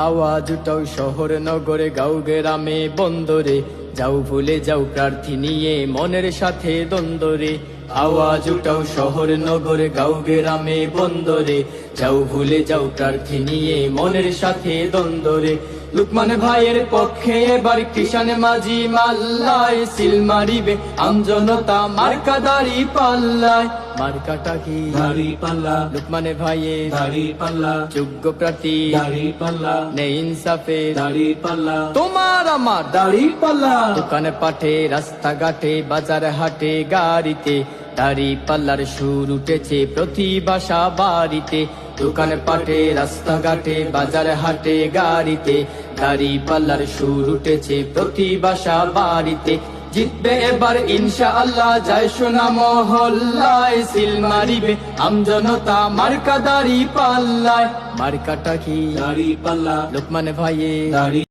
আওয়াজ উঠাও শহর নগরে গাঁও গ্রামে বন্দরে, যাও ভুলে যাও প্রার্থী নিয়ে মনের সাথে দ্বন্দ্বরে। আওয়াজ উঠাও শহর নগরে গাঁও গ্রামে বন্দরে, যাও ভুলে যাও প্রার্থী নিয়ে মনের সাথে দ্বন্দ্বরে। লুকমান ভাইয়ের পক্ষে এবার কিষান মাঝি মাল্লায়, সিল মারিবে আমজনতা মার্কা দাড়ি পাল্লায়। মার্কাটা কি দাড়ি পাল্লা, লুকমান ভাইয়ের দাড়ি পাল্লা, যোগ্য প্রার্থী দাড়ি পাল্লা, নেই ইনসাফে দাড়ি পাল্লা, তোমার আমার। দাড়ি পাল্লা। দোকানে পাঠে রাস্তাঘাটে বাজার হাটে গাড়িতে, দাড়ি পাল্লার সুর উঠেছে প্রতি বাসা বাড়িতে। দোকানে পাঠে রাস্তাঘাটে বাজার হাটে গাড়িতে, দাড়ি পাল্লার সুর উঠেছে প্রতি বাসা বাড়িতে। জিতবে এবার ইনশাআল্লাহ যায় সোনা মহল্লায়, সিল মারিবে আমজনতা মার্কা দাড়ি পাল্লায়। মার্কাটা কি দাড়ি পাল্লা, লোকমান ভাইয়ে দাড়ি